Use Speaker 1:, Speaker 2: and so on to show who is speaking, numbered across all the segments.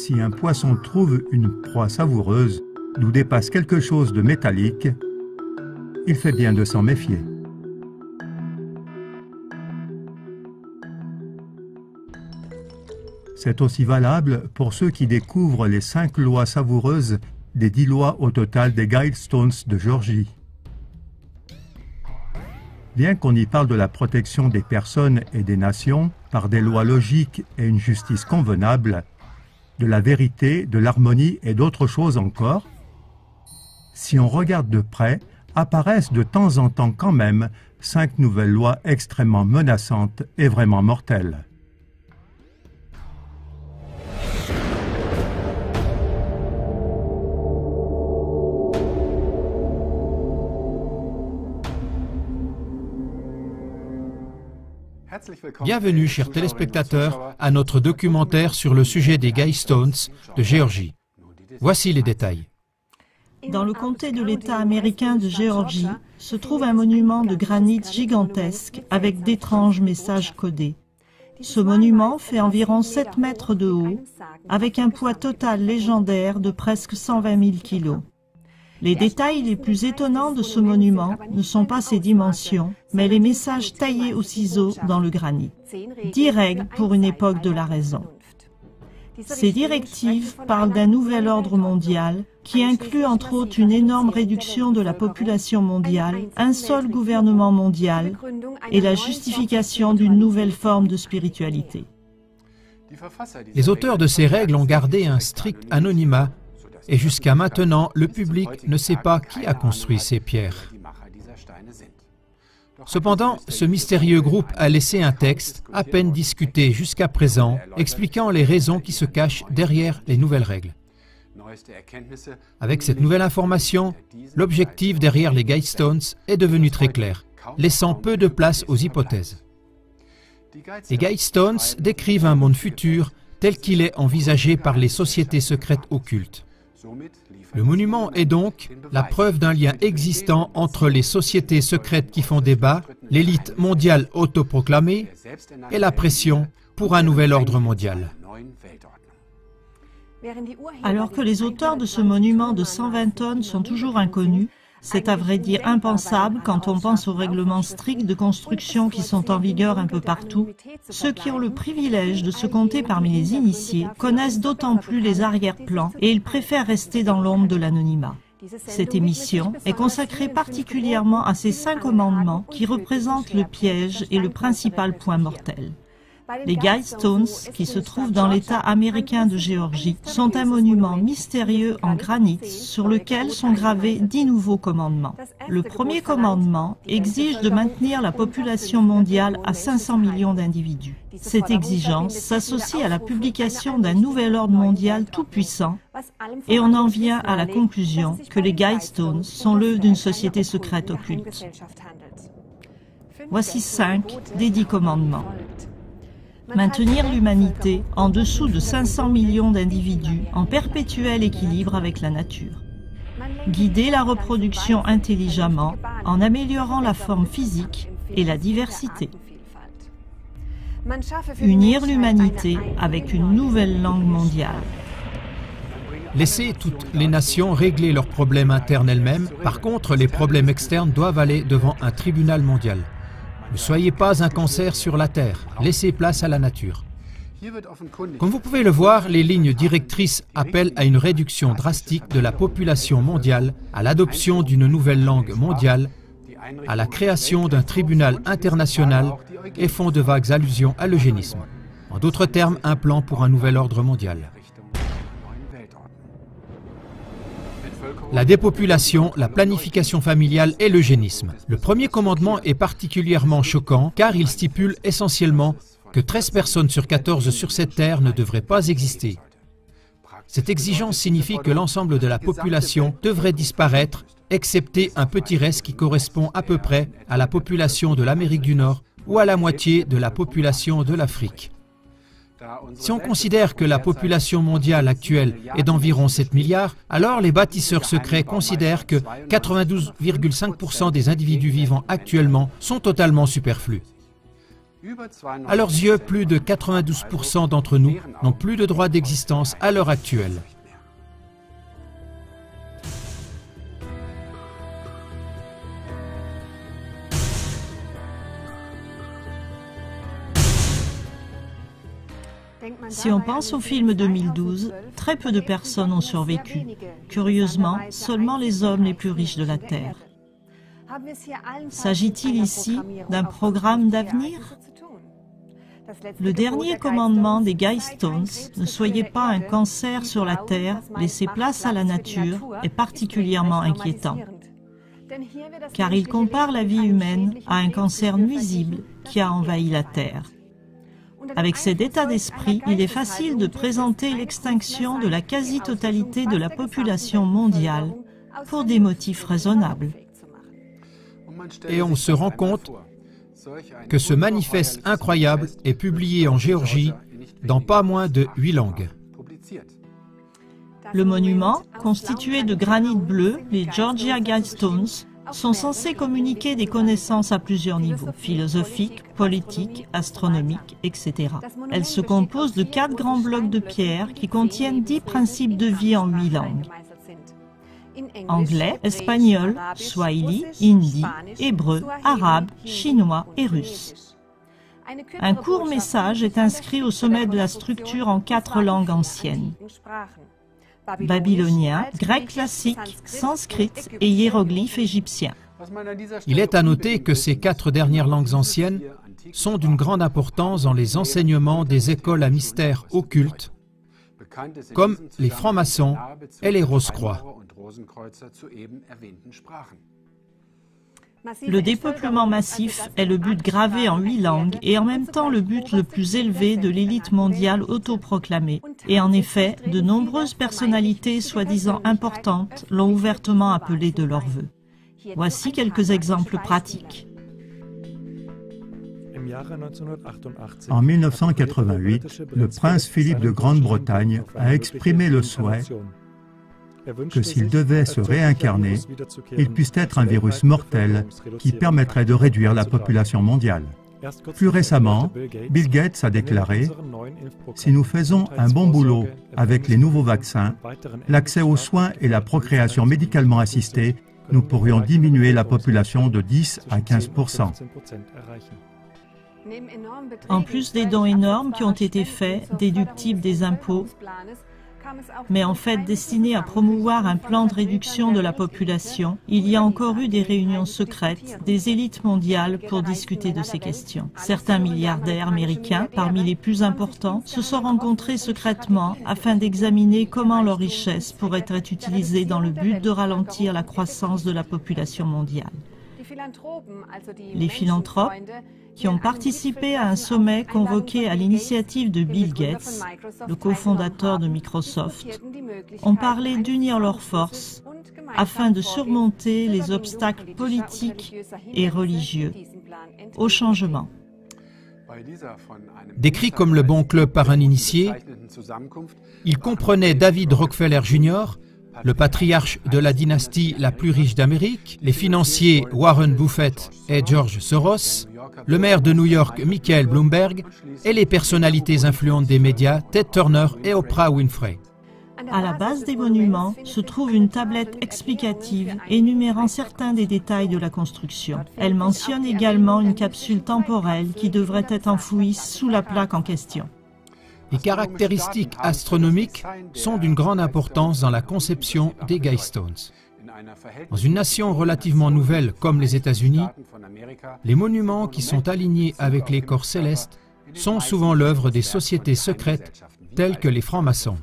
Speaker 1: Si un poisson trouve une proie savoureuse, d'où dépasse quelque chose de métallique, il fait bien de s'en méfier. C'est aussi valable pour ceux qui découvrent les 5 lois savoureuses des 10 lois au total des Guidestones de Géorgie. Bien qu'on y parle de la protection des personnes et des nations par des lois logiques et une justice convenable, de la vérité, de l'harmonie et d'autres choses encore, si on regarde de près, apparaissent de temps en temps quand même 5 nouvelles lois extrêmement menaçantes et vraiment mortelles.
Speaker 2: Bienvenue, chers téléspectateurs, à notre documentaire sur le sujet des Guidestones de Géorgie. Voici les détails.
Speaker 3: Dans le comté de l'État américain de Géorgie se trouve un monument de granit gigantesque avec d'étranges messages codés. Ce monument fait environ 7 mètres de haut, avec un poids total légendaire de presque 120 000 kilos. Les détails les plus étonnants de ce monument ne sont pas ses dimensions, mais les messages taillés au ciseau dans le granit. 10 règles pour une époque de la raison. Ces directives parlent d'un nouvel ordre mondial qui inclut entre autres une énorme réduction de la population mondiale, un seul gouvernement mondial et la justification d'une nouvelle forme de spiritualité.
Speaker 2: Les auteurs de ces règles ont gardé un strict anonymat et jusqu'à maintenant, le public ne sait pas qui a construit ces pierres. Cependant, ce mystérieux groupe a laissé un texte, à peine discuté jusqu'à présent, expliquant les raisons qui se cachent derrière les nouvelles règles. Avec cette nouvelle information, l'objectif derrière les Guidestones est devenu très clair, laissant peu de place aux hypothèses. Les Guidestones décrivent un monde futur tel qu'il est envisagé par les sociétés secrètes occultes. Le monument est donc la preuve d'un lien existant entre les sociétés secrètes qui font débat, l'élite mondiale autoproclamée et la pression pour un nouvel ordre mondial.
Speaker 3: Alors que les auteurs de ce monument de 120 tonnes sont toujours inconnus, c'est à vrai dire impensable quand on pense aux règlements stricts de construction qui sont en vigueur un peu partout. Ceux qui ont le privilège de se compter parmi les initiés connaissent d'autant plus les arrière-plans et ils préfèrent rester dans l'ombre de l'anonymat. Cette émission est consacrée particulièrement à ces 5 commandements qui représentent le piège et le principal point mortel. Les Guidestones, qui se trouvent dans l'État américain de Géorgie, sont un monument mystérieux en granit sur lequel sont gravés 10 nouveaux commandements. Le premier commandement exige de maintenir la population mondiale à 500 millions d'individus. Cette exigence s'associe à la publication d'un nouvel ordre mondial tout-puissant et on en vient à la conclusion que les Guidestones sont l'œuvre d'une société secrète occulte. Voici 5 des 10 commandements. Maintenir l'humanité en dessous de 500 millions d'individus en perpétuel équilibre avec la nature. Guider la reproduction intelligemment en améliorant la forme physique et la diversité. Unir l'humanité avec une nouvelle langue mondiale.
Speaker 2: Laissez toutes les nations régler leurs problèmes internes elles-mêmes. Par contre, les problèmes externes doivent aller devant un tribunal mondial. Ne soyez pas un cancer sur la Terre, laissez place à la nature. Comme vous pouvez le voir, les lignes directrices appellent à une réduction drastique de la population mondiale, à l'adoption d'une nouvelle langue mondiale, à la création d'un tribunal international et font de vagues allusions à l'eugénisme. En d'autres termes, un plan pour un nouvel ordre mondial. La dépopulation, la planification familiale et l'eugénisme. Le premier commandement est particulièrement choquant car il stipule essentiellement que 13 personnes sur 14 sur cette terre ne devraient pas exister. Cette exigence signifie que l'ensemble de la population devrait disparaître, excepté un petit reste qui correspond à peu près à la population de l'Amérique du Nord ou à la moitié de la population de l'Afrique. Si on considère que la population mondiale actuelle est d'environ 7 milliards, alors les bâtisseurs secrets considèrent que 92,5% des individus vivants actuellement sont totalement superflus. À leurs yeux, plus de 92% d'entre nous n'ont plus de droit d'existence à l'heure actuelle.
Speaker 3: Si on pense au film 2012, très peu de personnes ont survécu. Curieusement, seulement les hommes les plus riches de la Terre. S'agit-il ici d'un programme d'avenir? Le dernier commandement des Guy Stones, ne soyez pas un cancer sur la Terre, laissez place à la nature, est particulièrement inquiétant. Car il compare la vie humaine à un cancer nuisible qui a envahi la Terre. Avec cet état d'esprit, il est facile de présenter l'extinction de la quasi-totalité de la population mondiale pour des motifs raisonnables.
Speaker 2: Et on se rend compte que ce manifeste incroyable est publié en Géorgie dans pas moins de 8 langues.
Speaker 3: Le monument, constitué de granit bleu, les Georgia Guidestones, sont censés communiquer des connaissances à plusieurs niveaux, philosophiques, politiques, astronomiques, etc. Elles se composent de 4 grands blocs de pierre qui contiennent 10 principes de vie en 8 langues. Anglais, espagnol, swahili, hindi, hébreu, arabe, chinois et russe. Un court message est inscrit au sommet de la structure en 4 langues anciennes: babylonien, grec classique, sanskrit et hiéroglyphe égyptien.
Speaker 2: Il est à noter que ces 4 dernières langues anciennes sont d'une grande importance dans les enseignements des écoles à mystère occulte, comme les francs-maçons et les Rose-Croix.
Speaker 3: Le dépeuplement massif est le but gravé en 8 langues et en même temps le but le plus élevé de l'élite mondiale autoproclamée. Et en effet, de nombreuses personnalités soi-disant importantes l'ont ouvertement appelé de leur vœu. Voici quelques exemples pratiques.
Speaker 1: En 1988, le prince Philippe de Grande-Bretagne a exprimé le souhait que s'il devait se réincarner, il puisse être un virus mortel qui permettrait de réduire la population mondiale. Plus récemment, Bill Gates a déclaré « Si nous faisons un bon boulot avec les nouveaux vaccins, l'accès aux soins et la procréation médicalement assistée, nous pourrions diminuer la population de 10 à 15%. »
Speaker 3: En plus des dons énormes qui ont été faits, déductibles des impôts, mais en fait destinés à promouvoir un plan de réduction de la population, il y a encore eu des réunions secrètes des élites mondiales pour discuter de ces questions. Certains milliardaires américains, parmi les plus importants, se sont rencontrés secrètement afin d'examiner comment leurs richesses pourraient être utilisées dans le but de ralentir la croissance de la population mondiale. Les philanthropes, qui ont participé à un sommet convoqué à l'initiative de Bill Gates, le cofondateur de Microsoft, ont parlé d'unir leurs forces afin de surmonter les obstacles politiques et religieux au changement.
Speaker 2: Décrit comme le bon club par un initié, il comprenait David Rockefeller Jr., le patriarche de la dynastie la plus riche d'Amérique, les financiers Warren Buffett et George Soros, le maire de New York Michael Bloomberg et les personnalités influentes des médias Ted Turner et Oprah Winfrey.
Speaker 3: À la base des monuments se trouve une tablette explicative énumérant certains des détails de la construction. Elle mentionne également une capsule temporelle qui devrait être enfouie sous la plaque en question.
Speaker 2: Les caractéristiques astronomiques sont d'une grande importance dans la conception des Guidestones. Dans une nation relativement nouvelle comme les États-Unis, les monuments qui sont alignés avec les corps célestes sont souvent l'œuvre des sociétés secrètes telles que les francs-maçons.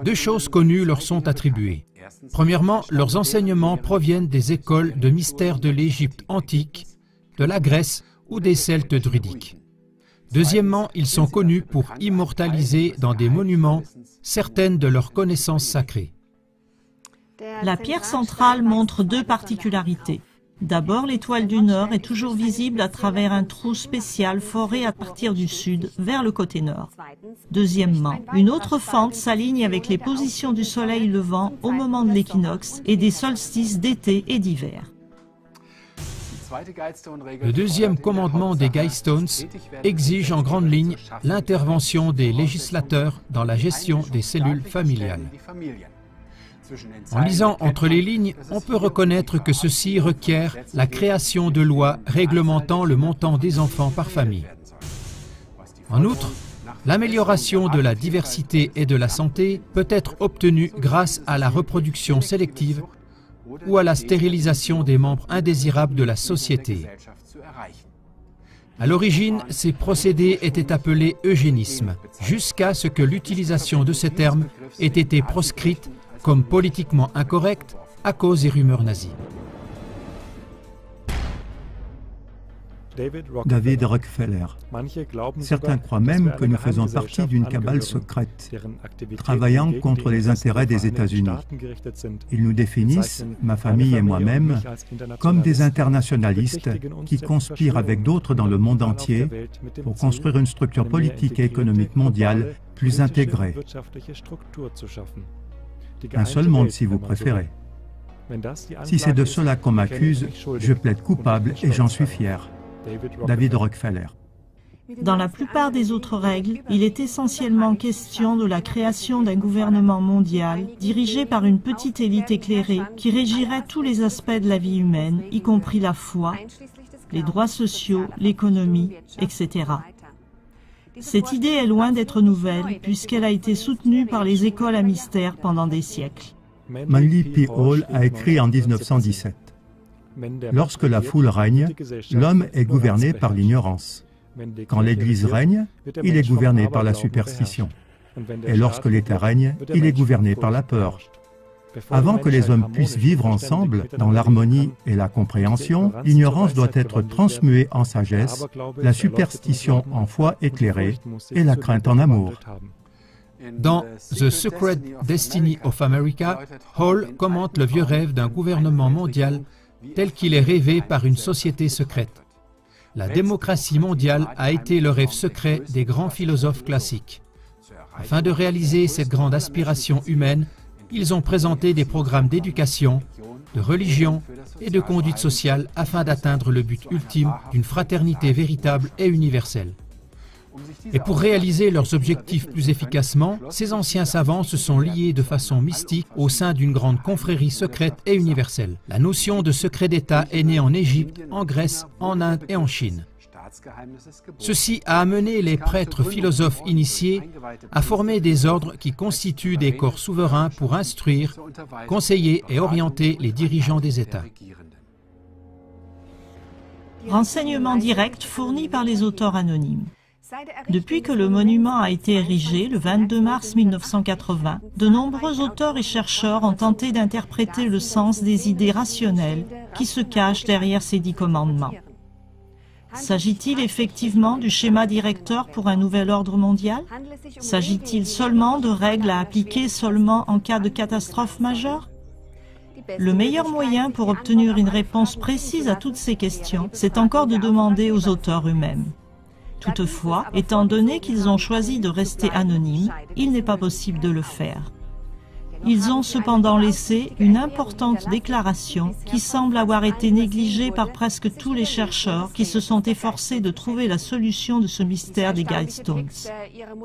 Speaker 2: 2 choses connues leur sont attribuées. Premièrement, leurs enseignements proviennent des écoles de mystères de l'Égypte antique, de la Grèce ou des Celtes druidiques. Deuxièmement, ils sont connus pour immortaliser dans des monuments certaines de leurs connaissances sacrées.
Speaker 3: La pierre centrale montre 2 particularités. D'abord, l'étoile du Nord est toujours visible à travers un trou spécial foré à partir du sud vers le côté nord. Deuxièmement, une autre fente s'aligne avec les positions du soleil levant au moment de l'équinoxe et des solstices d'été et d'hiver.
Speaker 2: Le deuxième commandement des Guidestones exige en grande ligne l'intervention des législateurs dans la gestion des cellules familiales. En lisant entre les lignes, on peut reconnaître que ceci requiert la création de lois réglementant le montant des enfants par famille. En outre, l'amélioration de la diversité et de la santé peut être obtenue grâce à la reproduction sélective ou à la stérilisation des membres indésirables de la société. À l'origine, ces procédés étaient appelés eugénisme, jusqu'à ce que l'utilisation de ces termes ait été proscrite comme politiquement incorrecte à cause des rumeurs nazies.
Speaker 1: David Rockefeller. Certains croient même que nous faisons partie d'une cabale secrète, travaillant contre les intérêts des États-Unis. Ils nous définissent, ma famille et moi-même, comme des internationalistes qui conspirent avec d'autres dans le monde entier pour construire une structure politique et économique mondiale plus intégrée. Un seul monde, si vous préférez. Si c'est de cela qu'on m'accuse, je plaide coupable et j'en suis fier. David Rockefeller.
Speaker 3: Dans la plupart des autres règles, il est essentiellement question de la création d'un gouvernement mondial dirigé par une petite élite éclairée qui régirait tous les aspects de la vie humaine, y compris la foi, les droits sociaux, l'économie, etc. Cette idée est loin d'être nouvelle puisqu'elle a été soutenue par les écoles à mystère pendant des siècles.
Speaker 1: Manly P. Hall a écrit en 1917. Lorsque la foule règne, l'homme est gouverné par l'ignorance. Quand l'Église règne, il est gouverné par la superstition. Et lorsque l'État règne, il est gouverné par la peur. Avant que les hommes puissent vivre ensemble dans l'harmonie et la compréhension, l'ignorance doit être transmuée en sagesse, la superstition en foi éclairée et la crainte en amour.
Speaker 2: Dans The Secret Destiny of America, Hall commente le vieux rêve d'un gouvernement mondial tel qu'il est rêvé par une société secrète. La démocratie mondiale a été le rêve secret des grands philosophes classiques. Afin de réaliser cette grande aspiration humaine, ils ont présenté des programmes d'éducation, de religion et de conduite sociale afin d'atteindre le but ultime d'une fraternité véritable et universelle. Et pour réaliser leurs objectifs plus efficacement, ces anciens savants se sont liés de façon mystique au sein d'une grande confrérie secrète et universelle. La notion de secret d'État est née en Égypte, en Grèce, en Inde et en Chine. Ceci a amené les prêtres philosophes initiés à former des ordres qui constituent des corps souverains pour instruire, conseiller et orienter les dirigeants des États.
Speaker 3: Renseignements directs fournis par les auteurs anonymes. Depuis que le monument a été érigé, le 22 mars 1980, de nombreux auteurs et chercheurs ont tenté d'interpréter le sens des idées rationnelles qui se cachent derrière ces 10 commandements. S'agit-il effectivement du schéma directeur pour un nouvel ordre mondial? S'agit-il seulement de règles à appliquer seulement en cas de catastrophe majeure? Le meilleur moyen pour obtenir une réponse précise à toutes ces questions, c'est encore de demander aux auteurs eux-mêmes. Toutefois, étant donné qu'ils ont choisi de rester anonymes, il n'est pas possible de le faire. Ils ont cependant laissé une importante déclaration qui semble avoir été négligée par presque tous les chercheurs qui se sont efforcés de trouver la solution de ce mystère des Guidestones.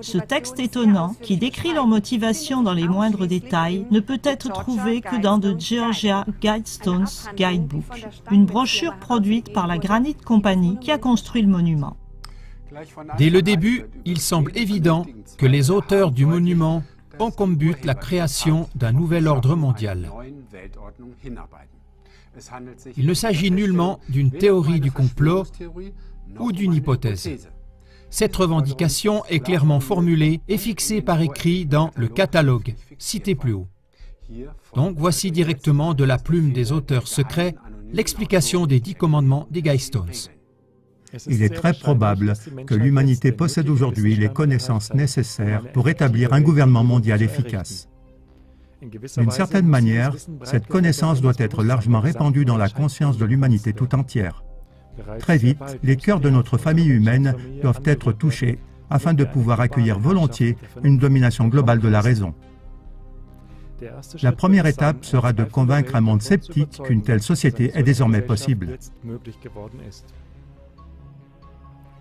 Speaker 3: Ce texte étonnant, qui décrit leur motivation dans les moindres détails, ne peut être trouvé que dans The Georgia Guidestones Guidebook, une brochure produite par la Granite Company qui a construit le monument.
Speaker 2: Dès le début, il semble évident que les auteurs du monument ont comme but la création d'un nouvel ordre mondial. Il ne s'agit nullement d'une théorie du complot ou d'une hypothèse. Cette revendication est clairement formulée et fixée par écrit dans le catalogue, cité plus haut. Donc voici directement de la plume des auteurs secrets l'explication des 10 commandements des Guidestones.
Speaker 1: Il est très probable que l'humanité possède aujourd'hui les connaissances nécessaires pour établir un gouvernement mondial efficace. D'une certaine manière, cette connaissance doit être largement répandue dans la conscience de l'humanité tout entière. Très vite, les cœurs de notre famille humaine doivent être touchés afin de pouvoir accueillir volontiers une domination globale de la raison. La première étape sera de convaincre un monde sceptique qu'une telle société est désormais possible.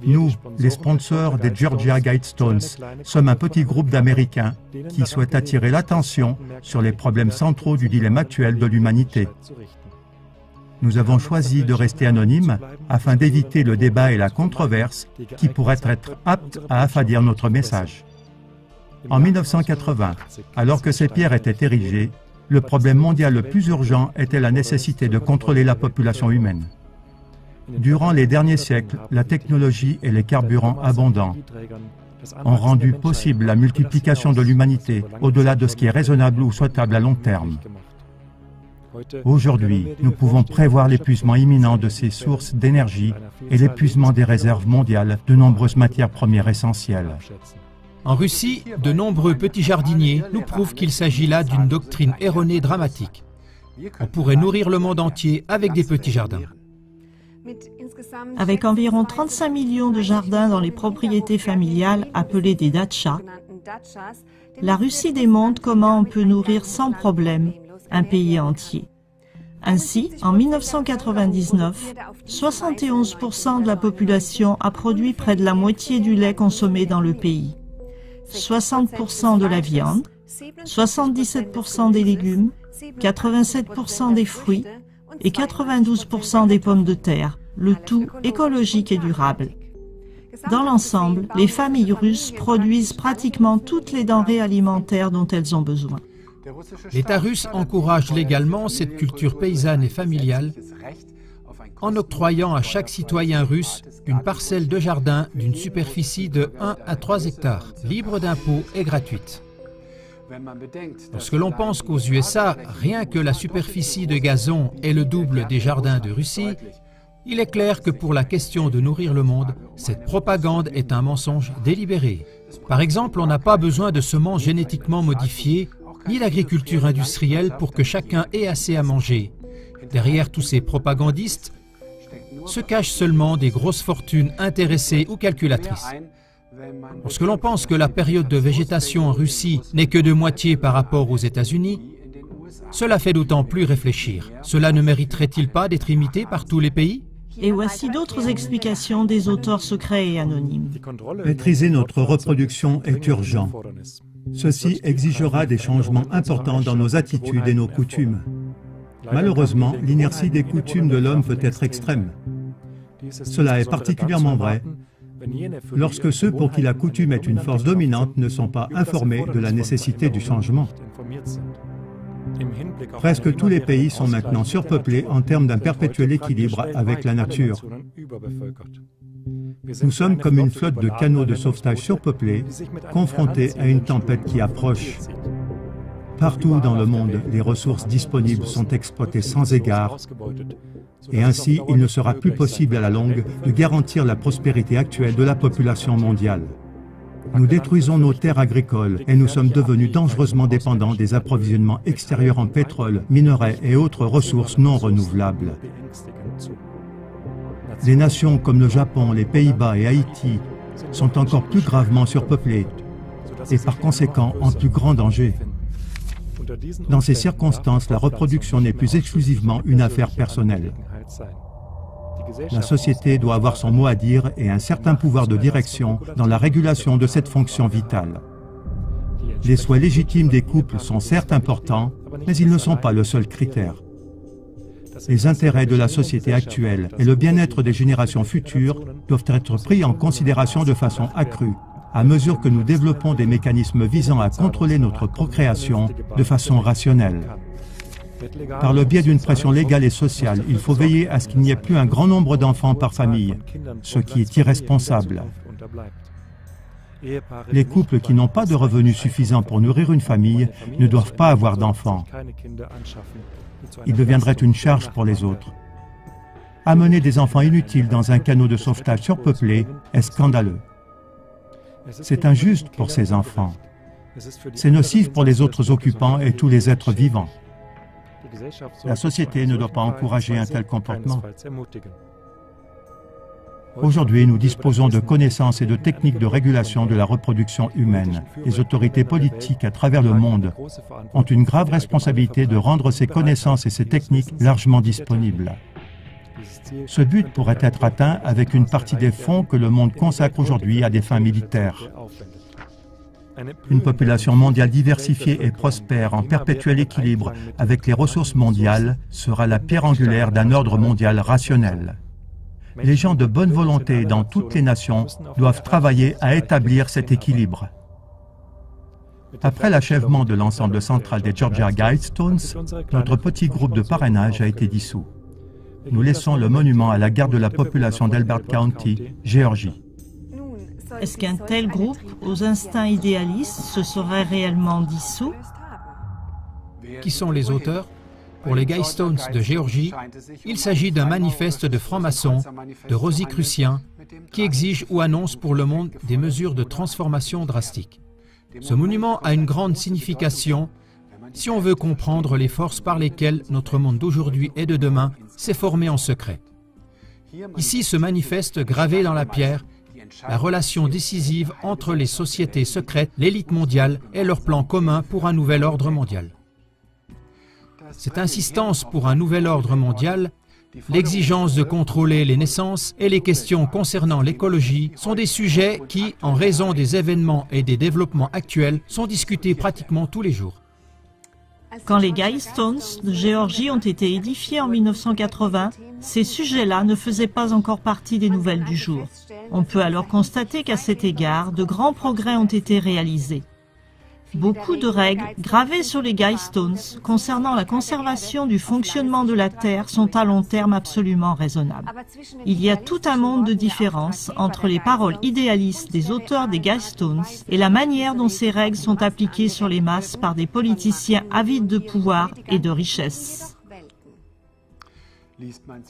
Speaker 1: Nous, les sponsors des Georgia Guidestones, sommes un petit groupe d'Américains qui souhaitent attirer l'attention sur les problèmes centraux du dilemme actuel de l'humanité. Nous avons choisi de rester anonymes afin d'éviter le débat et la controverse qui pourraient être aptes à affadir notre message. En 1980, alors que ces pierres étaient érigées, le problème mondial le plus urgent était la nécessité de contrôler la population humaine. Durant les derniers siècles, la technologie et les carburants abondants ont rendu possible la multiplication de l'humanité au-delà de ce qui est raisonnable ou souhaitable à long terme. Aujourd'hui, nous pouvons prévoir l'épuisement imminent de ces sources d'énergie et l'épuisement des réserves mondiales de nombreuses matières premières essentielles.
Speaker 2: En Russie, de nombreux petits jardiniers nous prouvent qu'il s'agit là d'une doctrine erronée dramatique. On pourrait nourrir le monde entier avec des petits jardins.
Speaker 3: Avec environ 35 millions de jardins dans les propriétés familiales appelées des dachas, la Russie démontre comment on peut nourrir sans problème un pays entier. Ainsi, en 1999, 71% de la population a produit près de la moitié du lait consommé dans le pays, 60% de la viande, 77% des légumes, 87% des fruits et 92% des pommes de terre, le tout écologique et durable. Dans l'ensemble, les familles russes produisent pratiquement toutes les denrées alimentaires dont elles ont besoin.
Speaker 2: L'État russe encourage légalement cette culture paysanne et familiale en octroyant à chaque citoyen russe une parcelle de jardin d'une superficie de 1 à 3 hectares, libre d'impôts et gratuite. Lorsque l'on pense qu'aux USA, rien que la superficie de gazon est le double des jardins de Russie, il est clair que pour la question de nourrir le monde, cette propagande est un mensonge délibéré. Par exemple, on n'a pas besoin de semences génétiquement modifiées, ni d'agriculture industrielle pour que chacun ait assez à manger. Derrière tous ces propagandistes se cachent seulement des grosses fortunes intéressées ou calculatrices. Lorsque l'on pense que la période de végétation en Russie n'est que de moitié par rapport aux États-Unis, cela fait d'autant plus réfléchir. Cela ne mériterait-il pas d'être imité par tous les pays?
Speaker 3: Et voici d'autres explications des auteurs secrets et anonymes.
Speaker 1: Maîtriser notre reproduction est urgent. Ceci exigera des changements importants dans nos attitudes et nos coutumes. Malheureusement, l'inertie des coutumes de l'homme peut être extrême. Cela est particulièrement vrai lorsque ceux pour qui la coutume est une force dominante ne sont pas informés de la nécessité du changement. Presque tous les pays sont maintenant surpeuplés en termes d'un perpétuel équilibre avec la nature. Nous sommes comme une flotte de canots de sauvetage surpeuplés, confrontés à une tempête qui approche. Partout dans le monde, les ressources disponibles sont exploitées sans égard, et ainsi il ne sera plus possible à la longue de garantir la prospérité actuelle de la population mondiale. Nous détruisons nos terres agricoles et nous sommes devenus dangereusement dépendants des approvisionnements extérieurs en pétrole, minerais et autres ressources non renouvelables. Des nations comme le Japon, les Pays-Bas et Haïti sont encore plus gravement surpeuplées et par conséquent en plus grand danger. Dans ces circonstances, la reproduction n'est plus exclusivement une affaire personnelle. La société doit avoir son mot à dire et un certain pouvoir de direction dans la régulation de cette fonction vitale. Les souhaits légitimes des couples sont certes importants, mais ils ne sont pas le seul critère. Les intérêts de la société actuelle et le bien-être des générations futures doivent être pris en considération de façon accrue, à mesure que nous développons des mécanismes visant à contrôler notre procréation de façon rationnelle. Par le biais d'une pression légale et sociale, il faut veiller à ce qu'il n'y ait plus un grand nombre d'enfants par famille, ce qui est irresponsable. Les couples qui n'ont pas de revenus suffisants pour nourrir une famille ne doivent pas avoir d'enfants. Ils deviendraient une charge pour les autres. Amener des enfants inutiles dans un canot de sauvetage surpeuplé est scandaleux. C'est injuste pour ces enfants. C'est nocif pour les autres occupants et tous les êtres vivants. La société ne doit pas encourager un tel comportement. Aujourd'hui, nous disposons de connaissances et de techniques de régulation de la reproduction humaine. Les autorités politiques à travers le monde ont une grave responsabilité de rendre ces connaissances et ces techniques largement disponibles. Ce but pourrait être atteint avec une partie des fonds que le monde consacre aujourd'hui à des fins militaires. Une population mondiale diversifiée et prospère en perpétuel équilibre avec les ressources mondiales sera la pierre angulaire d'un ordre mondial rationnel. Les gens de bonne volonté dans toutes les nations doivent travailler à établir cet équilibre. Après l'achèvement de l'ensemble central des Georgia Guidestones, notre petit groupe de parrainage a été dissous. Nous laissons le monument à la garde de la population d'Elbert County, Géorgie.
Speaker 3: Est-ce qu'un tel groupe, aux instincts idéalistes, se serait réellement dissous?
Speaker 2: Qui sont les auteurs? Pour les Guidestones de Géorgie, il s'agit d'un manifeste de francs-maçons, de Rosicruciens, qui exige ou annonce pour le monde des mesures de transformation drastiques. Ce monument a une grande signification si on veut comprendre les forces par lesquelles notre monde d'aujourd'hui et de demain s'est formé en secret. Ici se manifeste gravé dans la pierre la relation décisive entre les sociétés secrètes, l'élite mondiale et leur plan commun pour un nouvel ordre mondial. Cette insistance pour un nouvel ordre mondial, l'exigence de contrôler les naissances et les questions concernant l'écologie sont des sujets qui, en raison des événements et des développements actuels, sont discutés pratiquement tous les jours.
Speaker 3: Quand les Guidestones de Géorgie ont été édifiés en 1980, ces sujets-là ne faisaient pas encore partie des nouvelles du jour. On peut alors constater qu'à cet égard, de grands progrès ont été réalisés. Beaucoup de règles gravées sur les Guidestones concernant la conservation du fonctionnement de la Terre sont à long terme absolument raisonnables. Il y a tout un monde de différences entre les paroles idéalistes des auteurs des Guidestones et la manière dont ces règles sont appliquées sur les masses par des politiciens avides de pouvoir et de richesse.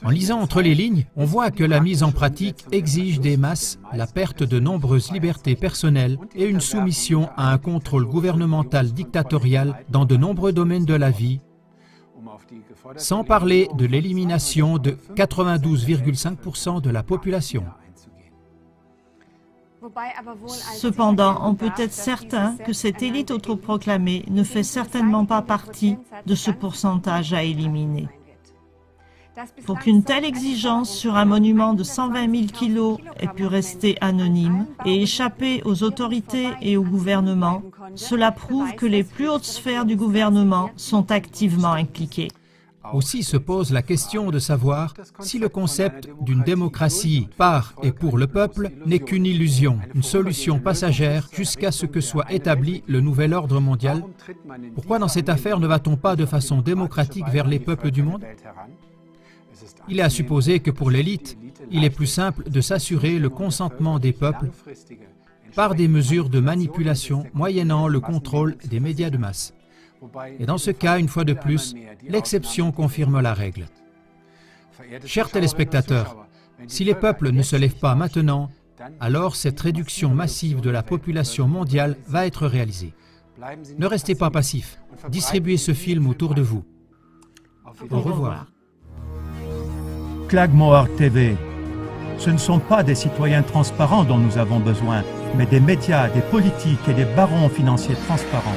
Speaker 2: En lisant entre les lignes, on voit que la mise en pratique exige des masses la perte de nombreuses libertés personnelles et une soumission à un contrôle gouvernemental dictatorial dans de nombreux domaines de la vie, sans parler de l'élimination de 92,5% de la population.
Speaker 3: Cependant, on peut être certain que cette élite autoproclamée ne fait certainement pas partie de ce pourcentage à éliminer. Pour qu'une telle exigence sur un monument de 120 000 kilos ait pu rester anonyme et échapper aux autorités et au gouvernement, cela prouve que les plus hautes sphères du gouvernement sont activement impliquées.
Speaker 2: Aussi se pose la question de savoir si le concept d'une démocratie par et pour le peuple n'est qu'une illusion, une solution passagère jusqu'à ce que soit établi le nouvel ordre mondial. Pourquoi dans cette affaire ne va-t-on pas de façon démocratique vers les peuples du monde? Il est à supposer que pour l'élite, il est plus simple de s'assurer le consentement des peuples par des mesures de manipulation moyennant le contrôle des médias de masse. Et dans ce cas, une fois de plus, l'exception confirme la règle. Chers téléspectateurs, si les peuples ne se lèvent pas maintenant, alors cette réduction massive de la population mondiale va être réalisée. Ne restez pas passifs, distribuez ce film autour de vous. Au revoir.
Speaker 1: Quagmire TV. Ce ne sont pas des citoyens transparents dont nous avons besoin, mais des médias, des politiques et des barons financiers transparents.